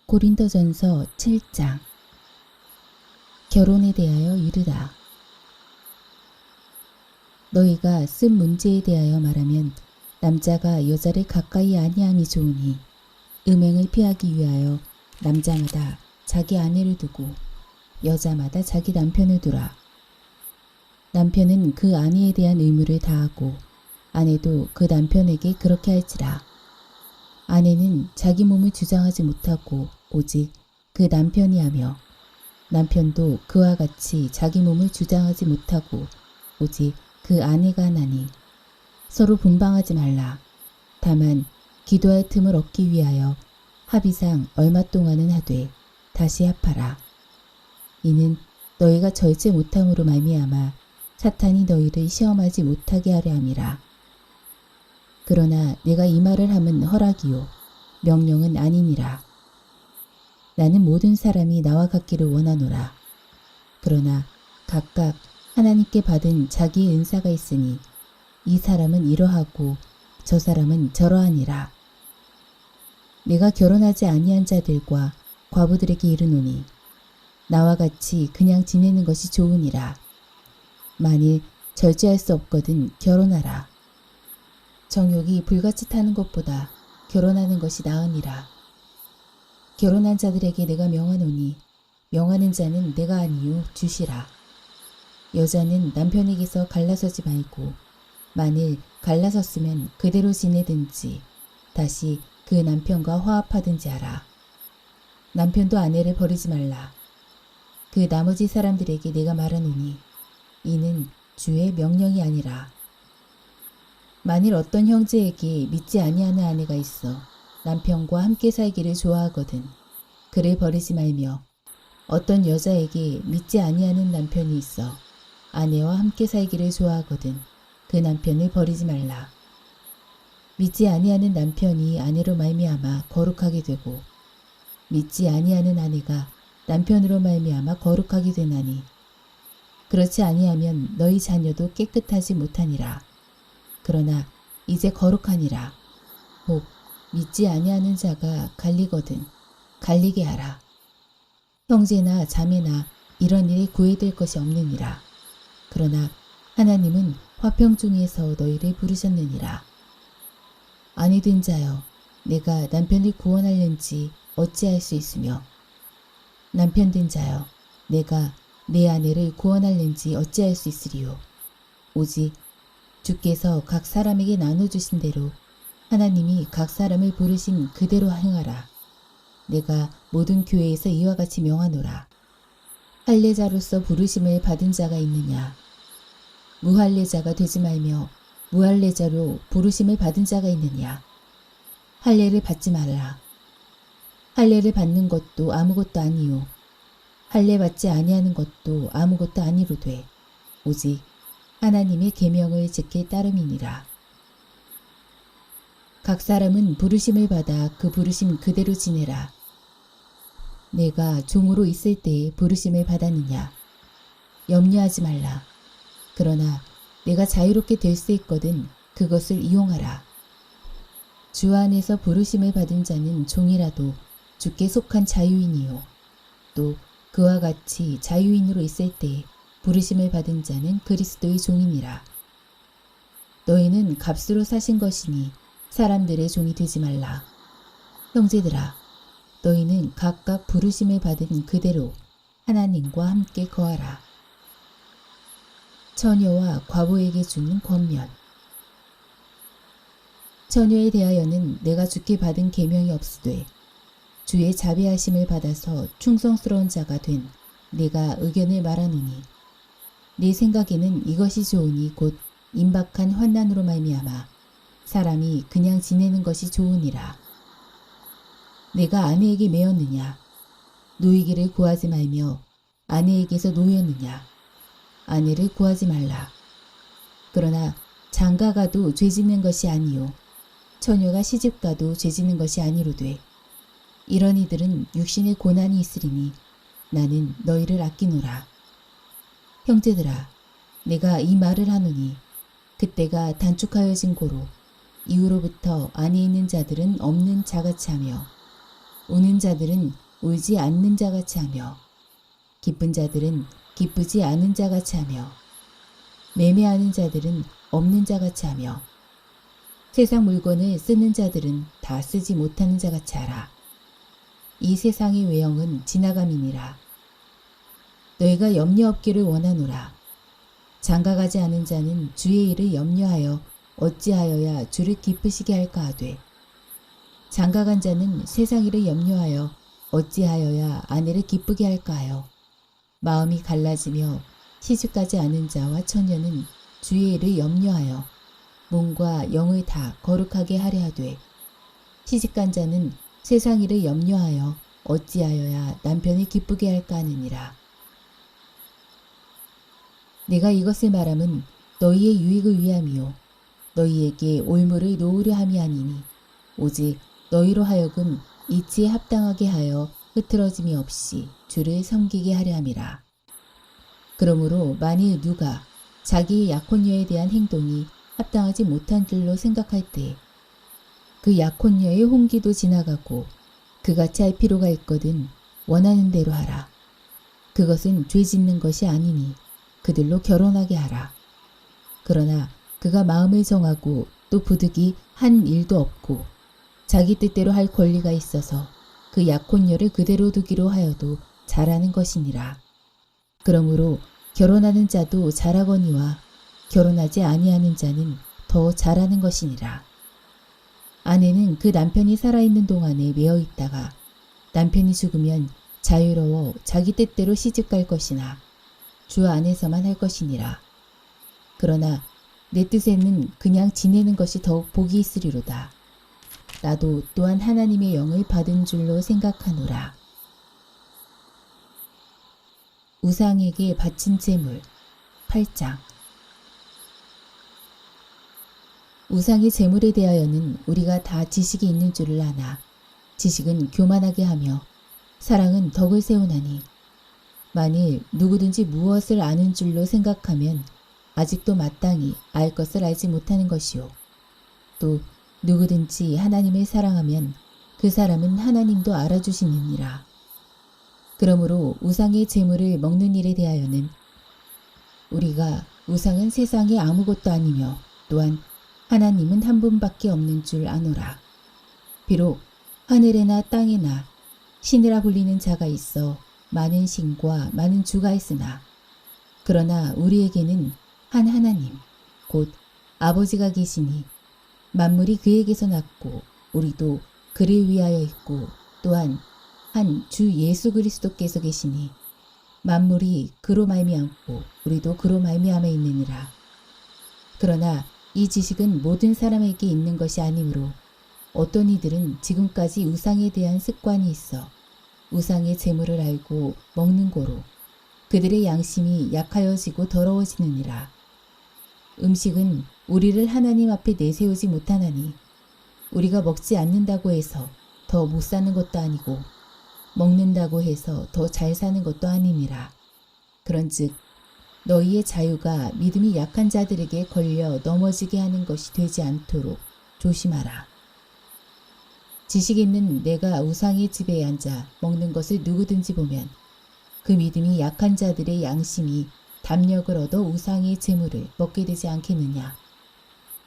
고린도전서 7장. 결혼에 대하여 이르라. 너희가 쓴 문제에 대하여 말하면 남자가 여자를 가까이 아니함이 좋으니 음행을 피하기 위하여 남자마다 자기 아내를 두고 여자마다 자기 남편을 두라. 남편은 그 아내에 대한 의무를 다하고 아내도 그 남편에게 그렇게 할지라. 아내는 자기 몸을 주장하지 못하고 오직 그 남편이 하며 남편도 그와 같이 자기 몸을 주장하지 못하고 오직 그 아내가 하나니 서로 분방하지 말라. 다만 기도할 틈을 얻기 위하여 합의상 얼마 동안은 하되 다시 합하라. 이는 너희가 절제 못함으로 말미암아 사탄이 너희를 시험하지 못하게 하려 함이라. 그러나 내가 이 말을 함은 허락이요 명령은 아니니라. 나는 모든 사람이 나와 같기를 원하노라. 그러나 각각 하나님께 받은 자기의 은사가 있으니 이 사람은 이러하고 저 사람은 저러하니라. 내가 결혼하지 아니한 자들과 과부들에게 이르노니 나와 같이 그냥 지내는 것이 좋으니라. 만일 절제할 수 없거든 결혼하라. 정욕이 불같이 타는 것보다 결혼하는 것이 나으니라. 결혼한 자들에게 내가 명하노니 명하는 자는 내가 아니요 주시라. 여자는 남편에게서 갈라서지 말고 만일 갈라섰으면 그대로 지내든지 다시 그 남편과 화합하든지 하라. 남편도 아내를 버리지 말라. 그 나머지 사람들에게 내가 말하노니 이는 주의 명령이 아니라. 만일 어떤 형제에게 믿지 아니하는 아내가 있어 남편과 함께 살기를 좋아하거든 그를 버리지 말며 어떤 여자에게 믿지 아니하는 남편이 있어 아내와 함께 살기를 좋아하거든 그 남편을 버리지 말라. 믿지 아니하는 남편이 아내로 말미암아 거룩하게 되고 믿지 아니하는 아내가 남편으로 말미암아 거룩하게 되나니 그렇지 아니하면 너희 자녀도 깨끗하지 못하니라. 그러나 이제 거룩하니라. 혹 믿지 아니하는 자가 갈리거든 갈리게 하라. 형제나 자매나 이런 일에 구애될 것이 없느니라. 그러나 하나님은 화평 중에서 너희를 부르셨느니라. 아니 된 자여 내가 남편을 구원하려는지 어찌할 수 있으며 남편 된 자여 내가 내 아내를 구원하려는지 어찌할 수 있으리요. 오직 주께서 각 사람에게 나눠주신 대로 하나님이 각 사람을 부르신 그대로 행하라. 내가 모든 교회에서 이와 같이 명하노라. 할례자로서 부르심을 받은 자가 있느냐? 무할례자가 되지 말며 무할례자로 부르심을 받은 자가 있느냐? 할례를 받지 말라. 할례를 받는 것도 아무것도 아니요 할례 받지 아니하는 것도 아무것도 아니로되 오직 하나님의 계명을 지킬 따름이니라. 각 사람은 부르심을 받아 그 부르심 그대로 지내라. 내가 종으로 있을 때에 부르심을 받았느냐? 염려하지 말라. 그러나 내가 자유롭게 될 수 있거든 그것을 이용하라. 주 안에서 부르심을 받은 자는 종이라도 주께 속한 자유인이요 또 그와 같이 자유인으로 있을 때에 부르심을 받은 자는 그리스도의 종이니라. 너희는 값으로 사신 것이니 사람들의 종이 되지 말라. 형제들아, 너희는 각각 부르심을 받은 그대로 하나님과 함께 거하라. 처녀와 과부에게 주는 권면. 처녀에 대하여는 내가 주께 받은 계명이 없으되 주의 자비하심을 받아서 충성스러운 자가 된 내가 의견을 말하노니 내 생각에는 이것이 좋으니 곧 임박한 환난으로 말미암아 사람이 그냥 지내는 것이 좋으니라. 내가 아내에게 매였느냐? 노이기를 구하지 말며 아내에게서 노였느냐? 아내를 구하지 말라. 그러나 장가가도 죄짓는 것이 아니요 처녀가 시집가도 죄짓는 것이 아니로되 이런 이들은 육신의 고난이 있으리니 나는 너희를 아끼노라. 형제들아, 내가 이 말을 하노니 그때가 단축하여진 고로 이후로부터 안에 있는 자들은 없는 자같이 하며 우는 자들은 울지 않는 자같이 하며 기쁜 자들은 기쁘지 않은 자같이 하며 매매하는 자들은 없는 자같이 하며 세상 물건을 쓰는 자들은 다 쓰지 못하는 자같이 하라. 이 세상의 외형은 지나감이니라. 너희가 염려 없기를 원하노라. 장가가지 않은 자는 주의 일을 염려하여 어찌하여야 주를 기쁘시게 할까 하되 장가간 자는 세상 일을 염려하여 어찌하여야 아내를 기쁘게 할까 하여 마음이 갈라지며 시집가지 않은 자와 처녀는 주의 일을 염려하여 몸과 영을 다 거룩하게 하려 하되 시집간 자는 세상 일을 염려하여 어찌하여야 남편을 기쁘게 할까 하느니라. 내가 이것을 말함은 너희의 유익을 위함이요 너희에게 올무를 놓으려 함이 아니니 오직 너희로 하여금 이치에 합당하게 하여 흐트러짐이 없이 주를 섬기게 하려 함이라. 그러므로 만일 누가 자기의 약혼녀에 대한 행동이 합당하지 못한 줄로 생각할 때 그 약혼녀의 홍기도 지나가고 그같이 할 필요가 있거든 원하는 대로 하라. 그것은 죄 짓는 것이 아니니 그들로 결혼하게 하라. 그러나 그가 마음을 정하고 또 부득이 한 일도 없고 자기 뜻대로 할 권리가 있어서 그 약혼녀를 그대로 두기로 하여도 잘하는 것이니라. 그러므로 결혼하는 자도 잘하거니와 결혼하지 아니하는 자는 더 잘하는 것이니라. 아내는 그 남편이 살아있는 동안에 매어 있다가 남편이 죽으면 자유로워 자기 뜻대로 시집갈 것이나 주 안에서만 할 것이니라. 그러나 내 뜻에는 그냥 지내는 것이 더욱 복이 있으리로다. 나도 또한 하나님의 영을 받은 줄로 생각하노라. 우상에게 바친 제물 8장. 우상의 제물에 대하여는 우리가 다 지식이 있는 줄을 아나 지식은 교만하게 하며 사랑은 덕을 세우나니 만일 누구든지 무엇을 아는 줄로 생각하면 아직도 마땅히 알 것을 알지 못하는 것이요 또 누구든지 하나님을 사랑하면 그 사람은 하나님도 알아주시느니라. 그러므로 우상의 제물을 먹는 일에 대하여는 우리가 우상은 세상에 아무것도 아니며 또한 하나님은 한 분밖에 없는 줄 아노라. 비록 하늘에나 땅에나 신이라 불리는 자가 있어 많은 신과 많은 주가 있으나 그러나 우리에게는 한 하나님 곧 아버지가 계시니 만물이 그에게서 났고 우리도 그를 위하여 있고 또한 한 주 예수 그리스도께서 계시니 만물이 그로 말미암고 우리도 그로 말미암아 있느니라. 그러나 이 지식은 모든 사람에게 있는 것이 아니므로 어떤 이들은 지금까지 우상에 대한 습관이 있어 우상의 제물을 알고 먹는 고로 그들의 양심이 약하여지고 더러워지느니라. 음식은 우리를 하나님 앞에 내세우지 못하나니 우리가 먹지 않는다고 해서 더 못 사는 것도 아니고 먹는다고 해서 더 잘 사는 것도 아니니라. 그런즉 너희의 자유가 믿음이 약한 자들에게 걸려 넘어지게 하는 것이 되지 않도록 조심하라. 지식 있는 내가 우상의 집에 앉아 먹는 것을 누구든지 보면 그 믿음이 약한 자들의 양심이 담력을 얻어 우상의 제물을 먹게 되지 않겠느냐.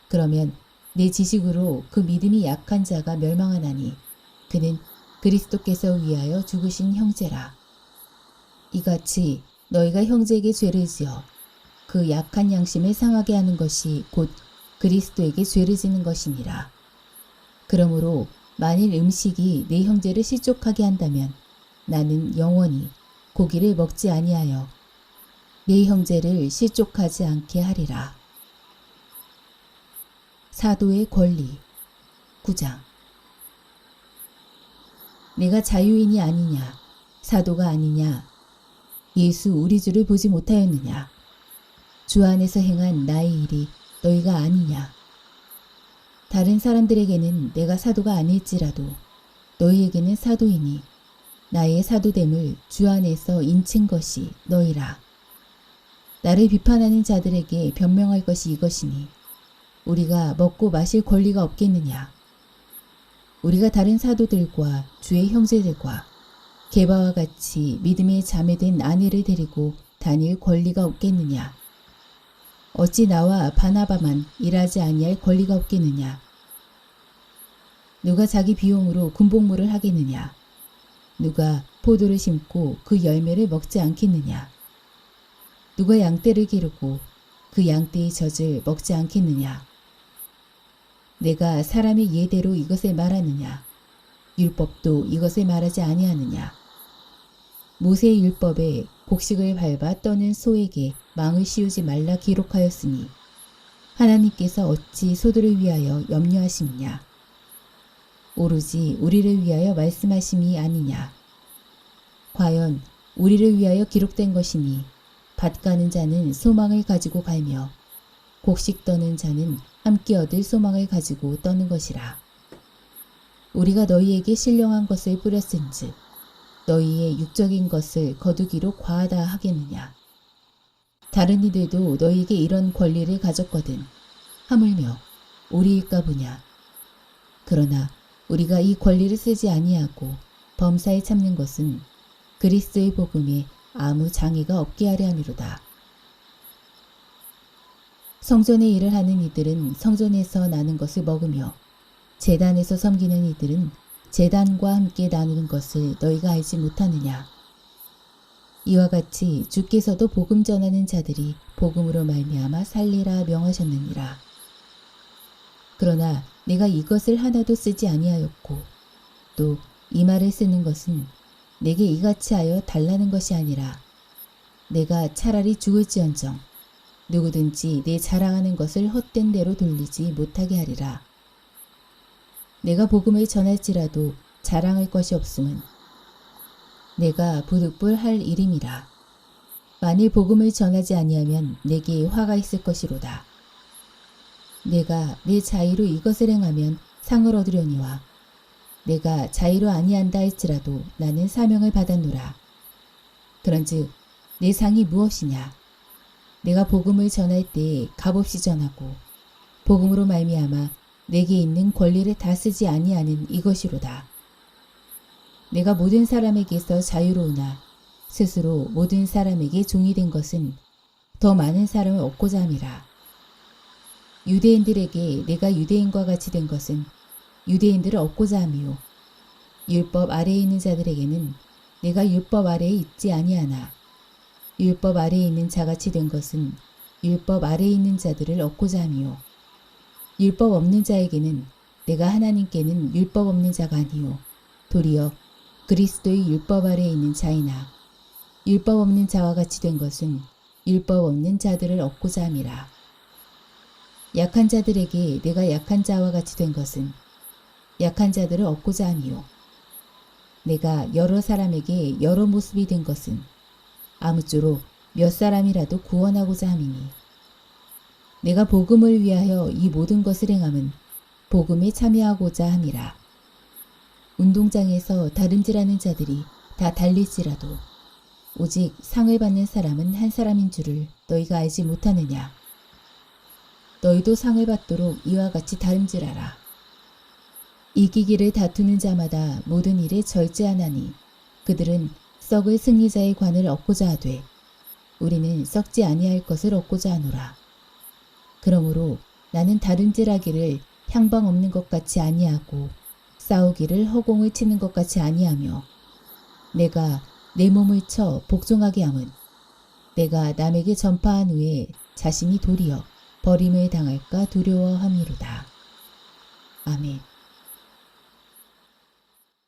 그러면 내 지식으로 그 믿음이 약한 자가 멸망하나니 그는 그리스도께서 위하여 죽으신 형제라. 이같이 너희가 형제에게 죄를 지어 그 약한 양심을 상하게 하는 것이 곧 그리스도에게 죄를 지는 것이니라. 그러므로 만일 음식이 내 형제를 실족하게 한다면 나는 영원히 고기를 먹지 아니하여 내 형제를 실족하지 않게 하리라. 사도의 권리 9장. 내가 자유인이 아니냐 사도가 아니냐 예수 우리 주를 보지 못하였느냐 주 안에서 행한 나의 일이 너희가 아니냐. 다른 사람들에게는 내가 사도가 아닐지라도 너희에게는 사도이니 나의 사도됨을 주 안에서 인친 것이 너희라. 나를 비판하는 자들에게 변명할 것이 이것이니 우리가 먹고 마실 권리가 없겠느냐. 우리가 다른 사도들과 주의 형제들과 게바와 같이 믿음에 자매된 아내를 데리고 다닐 권리가 없겠느냐? 어찌 나와 바나바만 일하지 아니할 권리가 없겠느냐? 누가 자기 비용으로 군복무를 하겠느냐? 누가 포도를 심고 그 열매를 먹지 않겠느냐? 누가 양떼를 기르고 그 양떼의 젖을 먹지 않겠느냐? 내가 사람의 예대로 이것을 말하느냐? 율법도 이것을 말하지 아니하느냐? 모세의 율법에 곡식을 밟아 떠는 소에게 망을 씌우지 말라 기록하였으니 하나님께서 어찌 소들을 위하여 염려하심이냐? 오로지 우리를 위하여 말씀하심이 아니냐? 과연 우리를 위하여 기록된 것이니 밭 가는 자는 소망을 가지고 갈며 곡식 떠는 자는 함께 얻을 소망을 가지고 떠는 것이라. 우리가 너희에게 신령한 것을 뿌렸은즉 너희의 육적인 것을 거두기로 과하다 하겠느냐? 다른 이들도 너희에게 이런 권리를 가졌거든 하물며 우리일까 보냐? 그러나 우리가 이 권리를 쓰지 아니하고 범사에 참는 것은 그리스도의 복음에 아무 장애가 없게 하려 함이로다. 성전의 일을 하는 이들은 성전에서 나는 것을 먹으며 제단에서 섬기는 이들은 제단과 함께 나누는 것을 너희가 알지 못하느냐? 이와 같이 주께서도 복음 전하는 자들이 복음으로 말미암아 살리라 명하셨느니라. 그러나 내가 이것을 하나도 쓰지 아니하였고 또 이 말을 쓰는 것은 내게 이같이 하여 달라는 것이 아니라 내가 차라리 죽을지언정 누구든지 내 자랑하는 것을 헛된 대로 돌리지 못하게 하리라. 내가 복음을 전할지라도 자랑할 것이 없음은 내가 부득불 할 일임이라. 만일 복음을 전하지 아니하면 내게 화가 있을 것이로다. 내가 내 자의로 이것을 행하면 상을 얻으려니와 내가 자의로 아니한다 할지라도 나는 사명을 받았노라. 그런즉 내 상이 무엇이냐? 내가 복음을 전할 때에 값없이 전하고 복음으로 말미암아 내게 있는 권리를 다 쓰지 아니하는 이것이로다. 내가 모든 사람에게서 자유로우나 스스로 모든 사람에게 종이 된 것은 더 많은 사람을 얻고자 함이라. 유대인들에게 내가 유대인과 같이 된 것은 유대인들을 얻고자 함이요 율법 아래에 있는 자들에게는 내가 율법 아래에 있지 아니하나 율법 아래에 있는 자같이 된 것은 율법 아래에 있는 자들을 얻고자 함이요 율법 없는 자에게는 내가 하나님께는 율법 없는 자가 아니요 도리어 그리스도의 율법 아래에 있는 자이나 율법 없는 자와 같이 된 것은 율법 없는 자들을 얻고자 함이라. 약한 자들에게 내가 약한 자와 같이 된 것은 약한 자들을 얻고자 함이요 내가 여러 사람에게 여러 모습이 된 것은 아무쪼록 몇 사람이라도 구원하고자 함이니 내가 복음을 위하여 이 모든 것을 행함은 복음에 참여하고자 함이라. 운동장에서 다름질하는 자들이 다 달릴지라도 오직 상을 받는 사람은 한 사람인 줄을 너희가 알지 못하느냐? 너희도 상을 받도록 이와 같이 다름질하라. 이기기를 다투는 자마다 모든 일에 절제하나니 그들은 썩을 승리자의 관을 얻고자 하되 우리는 썩지 아니할 것을 얻고자 하노라. 그러므로 나는 다름질하기를 향방 없는 것 같이 아니하고 싸우기를 허공을 치는 것 같이 아니하며 내가 내 몸을 쳐 복종하게 함은 내가 남에게 전파한 후에 자신이 도리어 버림을 당할까 두려워함이로다. 아멘.